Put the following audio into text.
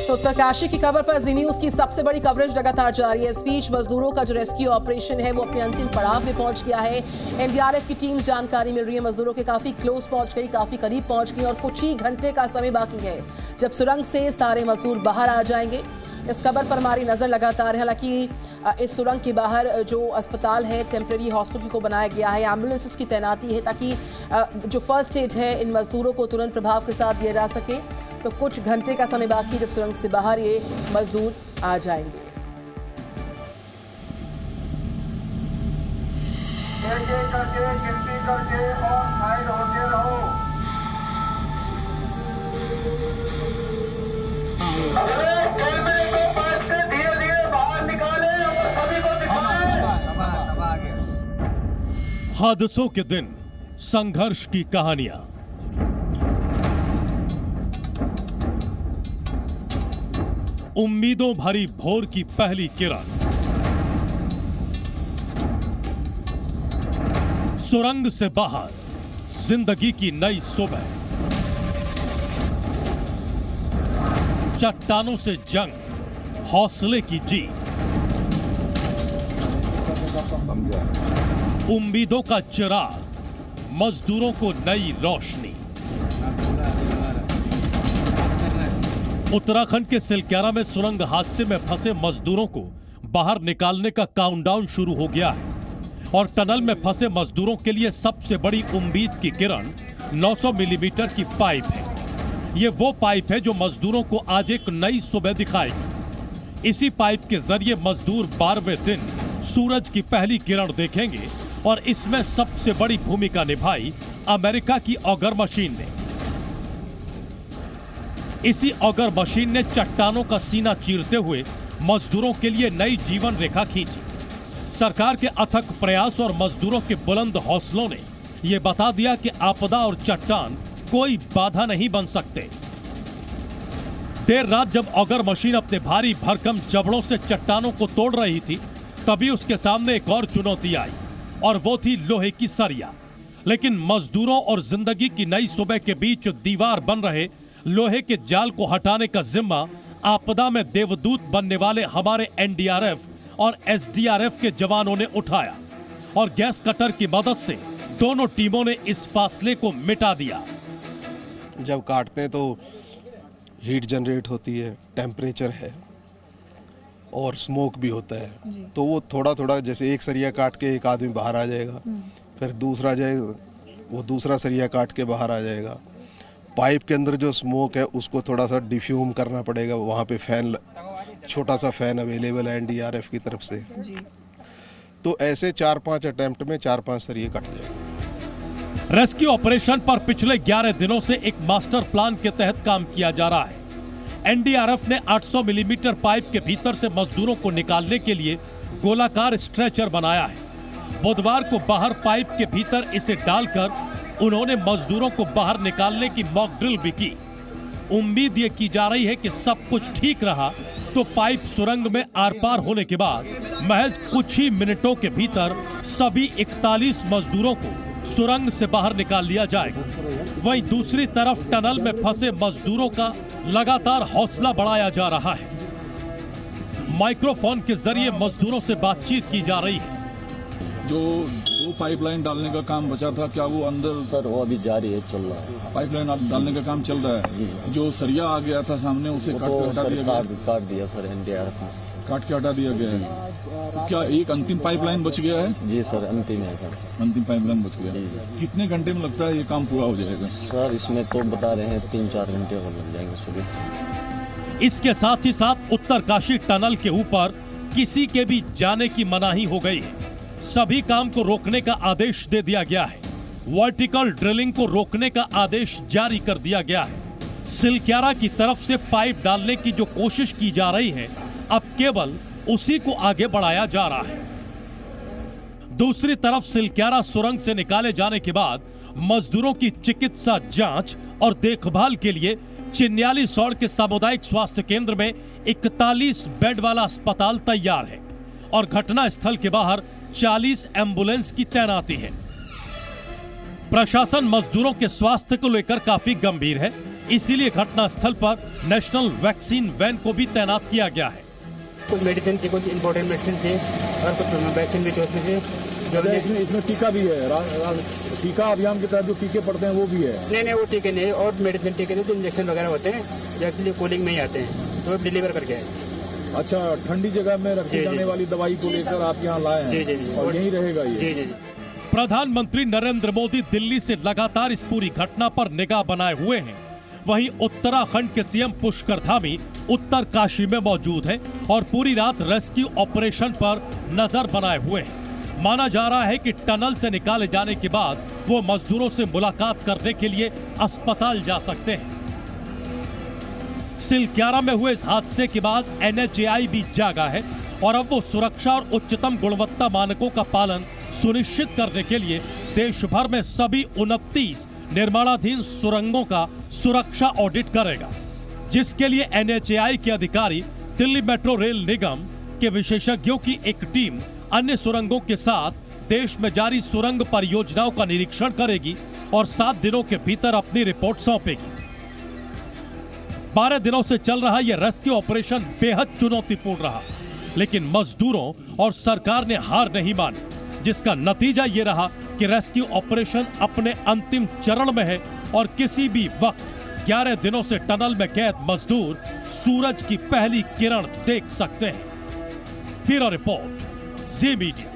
तो उत्तरकाशी की खबर पर जी न्यूज की सबसे बड़ी कवरेज लगातार जारी है। इस बीच मजदूरों का जो रेस्क्यू ऑपरेशन है वो अपने अंतिम पड़ाव में पहुंच गया है। एनडीआरएफ की टीम जानकारी मिल रही है मजदूरों के काफी क्लोज पहुंच गई, काफी करीब पहुंच गई और कुछ ही घंटे का समय बाकी है जब सुरंग से सारे मजदूर बाहर आ जाएंगे। इस खबर पर हमारी नजर लगातार है। हालांकि इस सुरंग के बाहर जो अस्पताल है, टेम्परेरी हॉस्पिटल को बनाया गया है, एम्बुलेंसेस की तैनाती है ताकि जो फर्स्ट एड है इन मजदूरों को तुरंत प्रभाव के साथ दिया जा सके। तो कुछ घंटे का समय बाकी जब सुरंग से बाहर ये मजदूर आ जाएंगे। एक-एक करके गिनती करके और साइड होते रहो। अगले कैमरे को पास से धीरे-धीरे बाहर निकालें और सभी को दिखाएं। हादसों के दिन, संघर्ष की कहानियां। उम्मीदों भरी भोर की पहली किरण। सुरंग से बाहर जिंदगी की नई सुबह। चट्टानों से जंग, हौसले की जीत। उम्मीदों का चिराग, मजदूरों को नई रोशनी। उत्तराखंड के सिलक्यारा में सुरंग हादसे में फंसे मजदूरों को बाहर निकालने का काउंटडाउन शुरू हो गया है और टनल में फंसे मजदूरों के लिए सबसे बड़ी उम्मीद की किरण 900 मिलीमीटर की पाइप है। ये वो पाइप है जो मजदूरों को आज एक नई सुबह दिखाएगी। इसी पाइप के जरिए मजदूर 12वें दिन सूरज की पहली किरण देखेंगे और इसमें सबसे बड़ी भूमिका निभाई अमेरिका की ऑगर मशीन ने। इसी ऑगर मशीन ने चट्टानों का सीना चीरते हुए मजदूरों के लिए नई जीवन रेखा खींची। सरकार के अथक प्रयास और मजदूरों के बुलंद हौसलों ने यह बता दिया कि आपदा और चट्टान कोई बाधा नहीं बन सकते। देर रात जब ऑगर मशीन अपने भारी भरकम जबड़ों से चट्टानों को तोड़ रही थी, तभी उसके सामने एक और चुनौती आई और वो थी लोहे की सरिया। लेकिन मजदूरों और जिंदगी की नई सुबह के बीच दीवार बन रहे लोहे के जाल को हटाने का जिम्मा आपदा में देवदूत बनने वाले हमारे एनडीआरएफ और एसडीआरएफ के जवानों ने उठाया और गैस कटर की मदद से दोनों टीमों ने इस फासले को मिटा दिया। जब काटते हैं तो हीट जनरेट होती है, टेम्परेचर है और स्मोक भी होता है, तो वो थोड़ा थोड़ा जैसे एक सरिया काट के एक आदमी बाहर आ जाएगा, फिर दूसरा जाएगा, वो दूसरा सरिया काट के बाहर आ जाएगा। पाइप के अंदर जो स्मोक है उसको थोड़ा सा डिफ्यूम करना पड़ेगा। वहाँ पे फैन, छोटा सा फैन अवेलेबल है एनडीआरएफ की तरफ से जी। तो ऐसे 4-5 अटेम्प्ट में 4-5 सरिये कट जाएंगे। रेस्क्यू ऑपरेशन पर पिछले 11 दिनों से एक मास्टर प्लान के तहत काम किया जा रहा है। एनडीआरएफ ने 800 मिलीमीटर पाइप के भीतर से मजदूरों को निकालने के लिए गोलाकार स्ट्रेचर बनाया है। बुधवार को बाहर पाइप के भीतर इसे डालकर उन्होंने मजदूरों को बाहर निकालने की मॉक ड्रिल भी की। उम्मीद ये की जा रही है कि सब कुछ ठीक रहा तो पाइप सुरंग में आर पार होने के बाद महज कुछ ही मिनटों के भीतर सभी 41 मजदूरों को सुरंग से बाहर निकाल लिया जाएगा। वहीं दूसरी तरफ टनल में फंसे मजदूरों का लगातार हौसला बढ़ाया जा रहा है। माइक्रोफोन के जरिए मजदूरों से बातचीत की जा रही है। जो पाइपलाइन डालने का काम बचा था, क्या वो अंदर? सर वो अभी जारी है, चल रहा है। पाइपलाइन डालने का काम चल रहा है। जो सरिया आ गया था सामने उसे काट दिया सर एनडीआरएफ ने, काट के हटा दिया गया है। तो क्या एक अंतिम पाइपलाइन बच गया है? जी सर, अंतिम है सर, अंतिम पाइपलाइन बच गया है। कितने घंटे में लगता है ये काम पूरा हो जाएगा? सर इसमें तो बता रहे हैं 3-4 घंटे और लग जाएंगे सुबह। इसके साथ ही साथ उत्तरकाशी टनल के ऊपर किसी के भी जाने की मनाही हो गई है। सभी काम को रोकने का आदेश दे दिया गया है। वर्टिकल ड्रिलिंग को रोकने का आदेश जारी कर दिया गया है। सिलक्यारा की तरफ से पाइप डालने की जो कोशिश की जा रही है, अब केवल उसी को आगे बढ़ाया जा रहा है। दूसरी तरफ सिलक्यारा सुरंग से निकाले जाने के बाद मजदूरों की चिकित्सा जांच और देखभाल के लिए चिन्याली सौड़ के सामुदायिक स्वास्थ्य केंद्र में 41 बेड वाला अस्पताल तैयार है और घटना स्थल के बाहर 40 एम्बुलेंस की तैनाती है। प्रशासन मजदूरों के स्वास्थ्य को लेकर काफी गंभीर है इसीलिए घटनास्थल पर नेशनल वैक्सीन वैन को भी तैनात किया गया है। कुछ मेडिसिन थी, कुछ इम्पोर्टेंट मेडिसिन थी और कुछ वैक्सीन भी थी उसमें से। जो इसमें टीका भी है, टीका अभियान के तहत जो टीके पड़ते हैं वो भी है। नहीं, वो टीके नहीं, और मेडिसिन टीके थे, जो इंजेक्शन वगैरह होते हैं जो एक्चुअली कूलिंग में ही आते हैं, तो डिलीवर करके आए। अच्छा, ठंडी जगह में रखी जाने वाली दवाई को लेकर आप यहाँ लाए हैं? जी। और यही रहेगा ये? जी। प्रधानमंत्री नरेंद्र मोदी दिल्ली से लगातार इस पूरी घटना पर निगाह बनाए हुए हैं। वहीं उत्तराखंड के सीएम पुष्कर धामी उत्तर काशी में मौजूद हैं और पूरी रात रेस्क्यू ऑपरेशन पर नजर बनाए हुए हैं। माना जा रहा है कि टनल से निकाले जाने के बाद वो मजदूरों से मुलाकात करने के लिए अस्पताल जा सकते हैं। सिलक्यारा में हुए इस हादसे के बाद NHAI भी जागा है और अब वो सुरक्षा और उच्चतम गुणवत्ता मानकों का पालन सुनिश्चित करने के लिए देश भर में सभी 29 निर्माणाधीन सुरंगों का सुरक्षा ऑडिट करेगा, जिसके लिए NHAI के अधिकारी दिल्ली मेट्रो रेल निगम के विशेषज्ञों की एक टीम अन्य सुरंगों के साथ देश में जारी सुरंग परियोजनाओं का निरीक्षण करेगी और 7 दिनों के भीतर अपनी रिपोर्ट सौंपेगी। 12 दिनों से चल रहा यह रेस्क्यू ऑपरेशन बेहद चुनौतीपूर्ण रहा, लेकिन मजदूरों और सरकार ने हार नहीं मानी, जिसका नतीजा ये रहा कि रेस्क्यू ऑपरेशन अपने अंतिम चरण में है और किसी भी वक्त 11 दिनों से टनल में कैद मजदूर सूरज की पहली किरण देख सकते हैं। ब्यूरो रिपोर्ट, जी मीडिया।